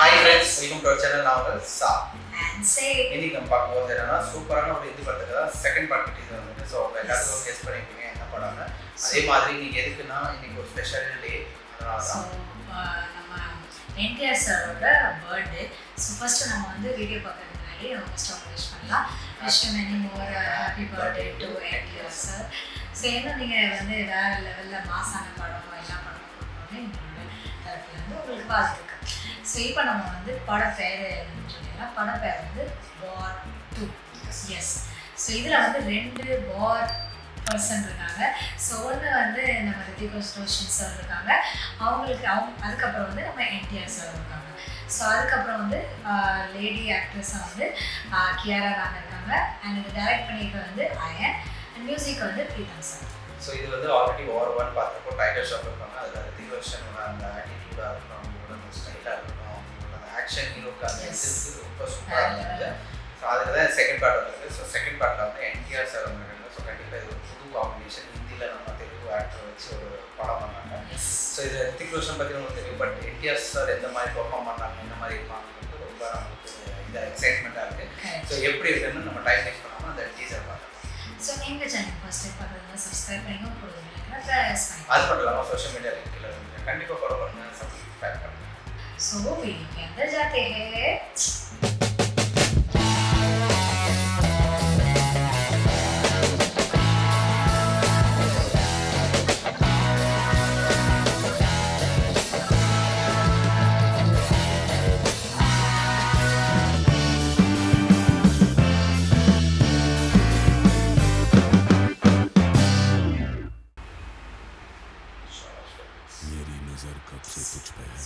Hi friends, welcome to our channel. நான் உங்கள் சா. And say இன்னைக்கு நம்ம பார்க்க போகிறது என்னன்னா சூப்பரான ஒரு இது படத்துக்கு செகண்ட் பார்ட் டீசர் வந்து ஸோ எல்லாத்துக்கும் கெஸ் பண்ணிருப்பீங்க என்ன படம்னு. அதே மாதிரி இன்னைக்கு எதுக்குன்னா இன்னைக்கு ஒரு ஸ்பெஷல் டே, அதனால தான் நம்ம என்டிஆர் சாரோட பர்த்டே. ஸோ ஃபர்ஸ்ட் நம்ம வந்து வீடியோ பார்க்கறதுக்கு முன்னாடி நம்ம ஃபர்ஸ்ட் அவங்க விஷ் பண்ணலாம். Wish many more happy birthday to NTR sir. So என்ன நீங்கள் வந்து வேறு லெவலில் மாசான படம் எல்லா படமும் கொடுக்கணும்னு எங்களோட தரப்புலேருந்து உங்களுக்கு வாழ்த்துக்கள். ஸோ இப்போ நம்ம வந்து படம் பேர் சொன்னீங்கன்னா படம் பேர் வந்து வார் 2. எஸ். ஸோ இதில் வந்து 2 வார் பர்சன் இருக்காங்க. ஸோ ஒன்று வந்து நம்ம ரித்திக் ரோஷன் சார் இருக்காங்க, அதுக்கப்புறம் வந்து நம்ம என்டிஆர் சார் இருக்காங்க. ஸோ அதுக்கப்புறம் வந்து லேடி ஆக்ட்ரஸாக வந்து கியாரா கான் இருக்காங்க. அண்ட் இது டைரக்ட் பண்ணியிருக்க வந்து அயன், அண்ட் மியூசிக் வந்து பிரீதம் சார். ஸோ இது வந்து ஆல்ரெடி வார் 1 பார்த்தப்போ டைட்டில் ஷாப் இருப்பாங்க. அதில் ரித்திக் ரோஷனோட அந்த ஆட்டிடியூடாக இருக்கட்டும், அவங்களோட அந்த ஸ்டைலாக இருக்கட்டும், அவங்களோட அந்த ஆக்ஷன் ஹீரோக்கு அந்த இது ரொம்ப சூப்பராக இருந்தது. ஸோ அதில் தான் செகண்ட் பார்ட் வந்திருக்கு. ஸோ செகண்ட் பார்ட்டில் வந்து என்டிஆர் சார் வந்திருக்காங்க. ஸோ கண்டிப்பாக இது ஒரு புது காம்பினேஷன். ஹிந்தியில் நம்ம தெலுங்கு ஆக்டர் வச்சு ஒரு படம் பண்ணாங்க. ஸோ இது ரித்திக் ரோஷன் பற்றி நமக்கு தெரியும், பட் என்டிஆர் சார் எந்த மாதிரி பெர்ஃபார்ம் பண்ணாங்க, என்ன மாதிரி இருப்பாங்கிறது ரொம்ப நமக்கு இந்த எக்ஸைட்மெண்ட்டாக இருக்குது. ஸோ எப்படி இருக்குன்னு நம்ம டைம் வேஸ்ட் பண்ணாமல் அந்த டீசர் பார்க்கலாம். ஸோ எங்கள் சேனல் ஃபர்ஸ்ட் டைம் பார்க்குறதுனா சப்ஸ்கிரைப் பண்ணிங்க, கொடுங்க அது மட்டும் இல்லாமல் சோஷியல் மீடியா லிங்க்ல கண்டிப்பாக ஃபாலோ பண்ணுங்கள், சப்ஸ்கிரைப் பண்ணுங்கள். सो वीडियो के अंदर जाते हैं. मेरी नजर कब से तुझ पे है,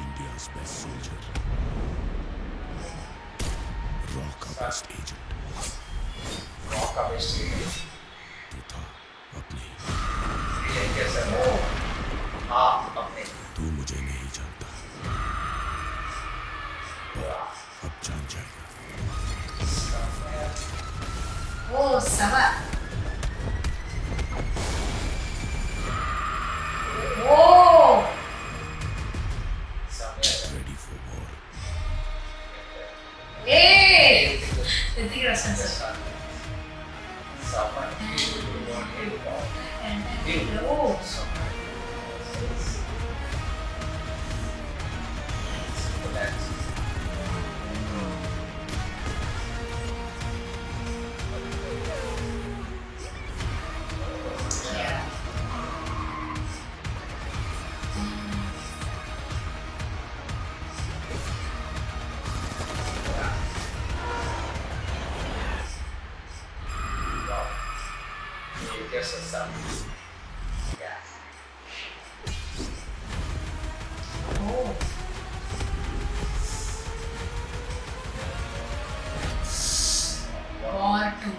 इंडिया's बेस्ट सोल्जर, रॉ का बेस्ट एजेंट, रॉ का बेस्ट एजेंट तू था अपने, ये कैसा है? हाँ अपने, तू मुझे नहीं जानता, अब जान जाएगा. ओ सवा ओ Ready for war. ए ऋतिक रोशन सर एंड ओ Yes, sir. Yeah. ओ war 2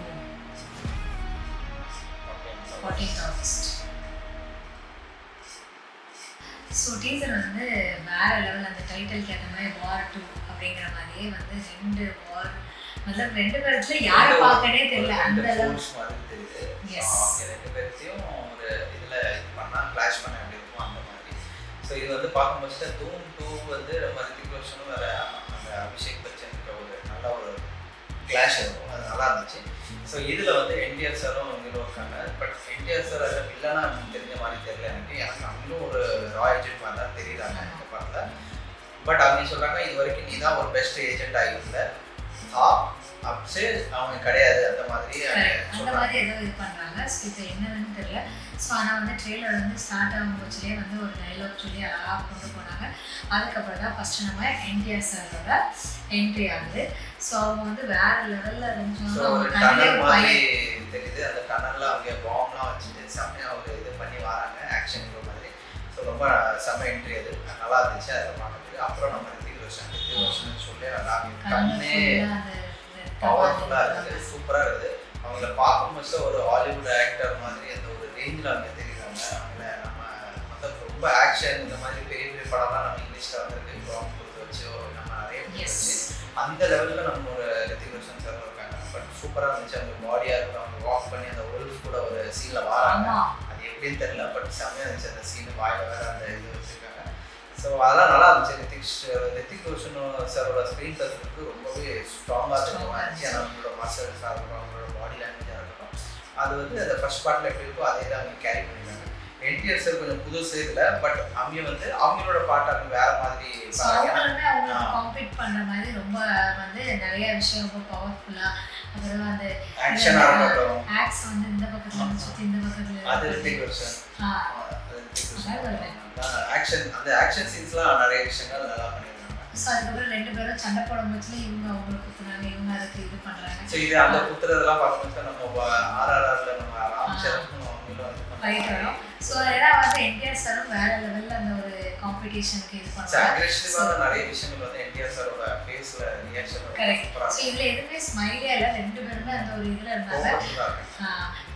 14th August. So teaser வந்து வேற லெவல், அந்த டைட்டிலுக்கு ஏற்ற மாதிரி வார் 2 அப்படிங்கிற மாதிரியே வந்து 2 வார், மொத்தம் 2 பேர்த்துல யாரை பார்க்கனே தெரியல அந்த அளவுக்கு. Yes. ரெண்டு பேர்த்தையும் ஒரு இதில் இது பண்ணால் கிளாஷ் பண்ண வேண்டியிருக்கும் அந்த மாதிரி. ஸோ இது வந்து பார்க்கும்போது தூம் 2 வந்து நம்ம ரித்திக் ரோஷனும் வேறு அந்த அபிஷேக் பச்சனுக்கு ஒரு நல்ல ஒரு கிளாஷ் இருக்கும், அது நல்லா இருந்துச்சு. ஸோ இதில் வந்து என்டிஆர் சாரும் ஹீரோ இருக்காங்க. பட் என்டிஆர் சார் அதை வில்லனா தெரிஞ்ச மாதிரி தெரியல எனக்கு அவங்களும் ஒரு ரா ஏஜென்ட் மாதிரி தான் தெரியுறாங்க இந்த படத்தில். பட் அவங்க சொல்கிறாங்க இது வரைக்கும் நீ தான் ஒரு பெஸ்ட் ஏஜென்ட் ஆகியிருந்த அப்சே அவங்க கிடையாது அந்த மாதிரி அந்த மாதிரி ஏதோ இது பண்ணுறாங்க. ஸோ இப்போ என்னன்னு தெரியல. ஸோ ஆனால் வந்து ட்ரெயிலர் வந்து ஸ்டார்ட் ஆகும் போச்சுலேயே வந்து ஒரு டைலாக் சொல்லி அழகாக கொண்டு போனாங்க. அதுக்கப்புறம் தான் ஃபஸ்ட்டு நம்ம என்டிஆர் சாரோட என்ட்ரி ஆகுது. ஸோ அவங்க வந்து வேற லெவலில் இருந்துச்சு. அவங்க கண்ணிலே ஒரு பயம் தெரியுது. அந்த டனலில் அவங்க பாம்லாம் வச்சுட்டு செம்மையாக அவங்க இது பண்ணி வராங்க ஆக்ஷன் இந்த மாதிரி. ஸோ ரொம்ப செம்ம என்ட்ரி அது நல்லா இருந்துச்சு அதை பார்க்கறதுக்கு. அப்புறம் நம்ம ரித்திக் ரோஷன் சொல்லி நல்லா கண்ணே பவர்ஃபுல்லாக இருக்குது, சூப்பராக இருக்குது. அவங்கள பார்க்கும்போது ஒரு ஹாலிவுட் ஆக்டர் மாதிரி அந்த ஒரு ரேஞ்சில் அவங்க தெரியுறாங்க. அவங்கள நம்ம மொத்தம் ரொம்ப ஆக்ஷன் இந்த மாதிரி பெரிய பெரிய படம்லாம் நம்ம இங்கிலீஷில் வந்திருக்கு. இப்போ அவங்க வச்சு நம்ம நிறைய வச்சு அந்த லெவலில் நம்ம ஒரு ரித்திக் ரோஷன் சார் இருக்காங்க. பட் சூப்பராக இருந்துச்சு. அந்த பாடியாக இருக்கும், அவங்க வாக் பண்ணி அந்த ஒல்ஃப் கூட ஒரு சீனில் வராங்க. அது எப்படின்னு தெரியல, பட் செம்மையாக இருந்துச்சு அந்த சீனு. வாயில் வேறு அந்த இது வச்சுருக்காங்க. ஸோ அதெல்லாம் நல்லா இருந்துச்சு. ரித்திக் ரோஷன் சாரோட ஸ்க்ரீன் ப்ரெசன்ஸ் ரொம்பவே ஸ்ட்ராங்காக இருந்துச்சு. ஏன்னா அவங்களோட மசில்ஸாக இருக்கட்டும், அவங்களோட பாடி லாங்குவேஜாக இருக்கட்டும், அது வந்து அந்த ஃபர்ஸ்ட் பார்ட்டில் எப்படி இருக்கோ அதே தான் அவங்க கேரி பண்ணிருக்காங்க. என்டிஆர் சார் கொஞ்சம் புதுசு இதில், பட் அவங்க வந்து அவங்களோட பாட்டாக வேற மாதிரி காம்பீட் பண்ற மாதிரி ரொம்ப வந்து நிறைய விஷயம் ரொம்ப பவர்ஃபுல்லா. அப்புறம் அந்த ஆக்ஷனாக இருக்கட்டும், ஆக்ஸ் வந்து இந்த பக்கத்துல இருந்து சுத்தி இந்த பக்கத்துல அது ரித்திக் ரோஷன் ஆக்ஷன், அந்த ஆக்ஷன் சீன்ஸ்லாம் நிறைய விஷயங்கள் நல்லா பண்ணியிருக்காங்க. ஸோ அதுக்கப்புறம் ரெண்டு பேரும் சண்டை போடும் போச்சுல இவங்க அவங்களுக்கு குத்துறாங்க, இவங்க அதுக்கு இது பண்றாங்க. ஸோ இது அந்த குத்துறதெல்லாம் பார்க்கும்போது நம்ம ஆர்ஆர்ஆர்ல நம்ம ராம்சரனும் அவங்களும் வந்து ஃபைட் வரும். ஸோ ஏன்னா வந்து என்டிஆர் சாரும் வேற லெவல்ல அந்த ஒரு காம்படிஷனுக்கு இது பண்ணுவாங்க. அக்ரெசிவான நிறைய விஷயங்கள் வந்து என்டிஆர் சாரோட ஃபேஸ்ல ரியாக்ஷன் கரெக்ட். ஸோ இதுல எதுவுமே ஸ்மைலே இல்லை, ரெண்டு பேருமே அந்த ஒரு இதுல இருந்தாங்க.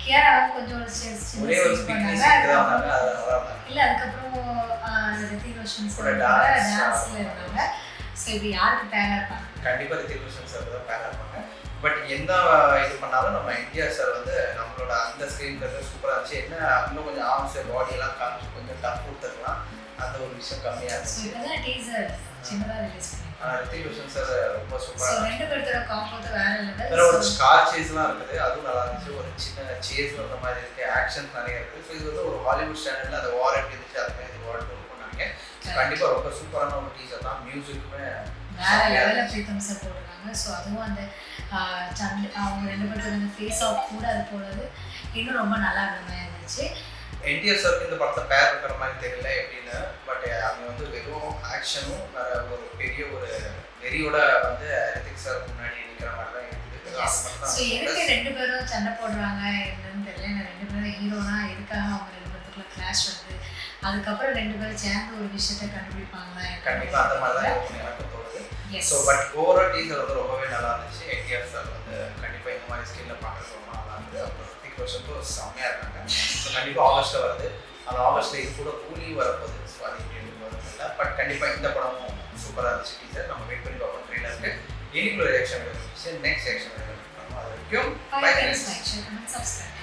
கியாரா வந்து கொஞ்சம் ஒரு சின்ன பண்ணாங்க இல்ல, அதுக்கப்புறம் ரித்திக் ரோஷன் சார் டான்ஸ்ல இருந்தாங்க. ஸோ இது யாருக்கு பேரா இருப்பாங்க? கண்டிப்பா ரித்திக் ரோஷன் சார் தான் பேரா இருப்பாங்க. பட் எந்த இது பண்ணாலும் நம்ம என்டிஆர் சார் வந்து நம்மளோட அந்த ஸ்க்ரீன் பிளே சூப்பராக இருந்துச்சு. என்ன இன்னும் கொஞ்சம் ஆர்ம்ஸ் பாடியெல்லாம் காமிச்சு கொஞ்சம் டஃப் கொடுத்துருக்கலாம், அந்த ஒரு விஷயம் கம்மியாக இருந்துச்சு. இப்போதான் டீசர் சின்னதாக ரிலீஸ் பண்ணிருக்காங்க. ரித்திக் ரோஷன் சார் ரொம்ப சூப்பராக. ஸோ ரெண்டு பேர்த்தோட காம்போ வேற லெவல். வேற ஒரு ஸ்கார் சேஸ்லாம் இருக்குது, அதுவும் நல்லா இருந்துச்சு. ஒரு சின்ன சேஸ் வந்த மாதிரி இருக்கு, ஆக்ஷன்ஸ் நிறைய இருக்குது. ஸோ இது வந்து ஒரு ஹாலிவுட் ஸ்டாண்டர்டில் அந்த வார் எப்படி இருந்துச்சு அது மாதிரி வார் இருக்கும்னு நினைக்கிறேன். கண்டிப்பாக ரொம்ப சூப்பரான ஒரு டீசர் தான். மியூசிக்குமே வேற லெவலில் ப்ரீத்தம் சார் போட்டிருக்காங்க. ஸோ அதுவும் அந்த அவங்க ரெண்டு பேர்த்தோட அந்த ஃபேஸ் ஆஃப் கூட அது போடுறது இன்னும் ரொம்ப நல்லா இருந்த மாதிரி இருந்துச்சு. என்டிஆர் சாருக்கு இந்த படத்தை பேர் இருக்கிற மாதிரி தெரியல எப்படின்னு, பட் அவங்க வந்து வெறும் ஆக்ஷனும் வேற ஒரு பெரிய ஒரு வெறியோட வந்து ரித்திக் சார் முன்னாடி நிற்கிற மாதிரி தான் இருக்குது. ஸோ எதுக்கு ரெண்டு பேரும் சண்டை போடுறாங்க என்னன்னு தெரியல. நான் ரெண்டு பேரும் ஹீரோனா எதுக்காக அவங்க ரெண்டு பேருக்குள்ள கிளாஷ் வருது, அதுக்கப்புறம் ரெண்டு பேரும் சேர்ந்து ஒரு விஷயத்தை கண்டுபிடிப்பாங்களா? கண்டிப்பாக அந்த மாதிரி தான் இருக்கும் எனக்கு தோணுது. ஸோ பட் ஓவரால் டீசர் வந்து ரொம்பவே நல்லா இருந்துச்சு. என்டிஆர் சார் வந்து கண்டிப்பாக இந்த மாதிரி ஸ்கில்ல பார்க்குறது ரொம்ப நல்லா இருந்தது. அப்புறம் ரித்திக் ரோஷனும் செம்மையாக இருக்காங்க. ஸோ கண்டிப்பாக ஆகஸ்ட்டில் வருது. அந்த ஆகஸ்ட்டில் இது கூட கூலி வரப்போகுது. ஸோ அது எப்படி வரும் இல்லை, பட் கண்டிப்பாக இந்த படமும் சூப்பராக இருந்துச்சு. டீசர் நம்ம வெயிட் பண்ணி பார்ப்போம். ட்ரெயிலருக்கு இன்னைக்குள்ள ரியாக்ஷன் இருந்துச்சு. நெக்ஸ்ட் ரியாக்ஷன் அது வரைக்கும் பை. Subscribe.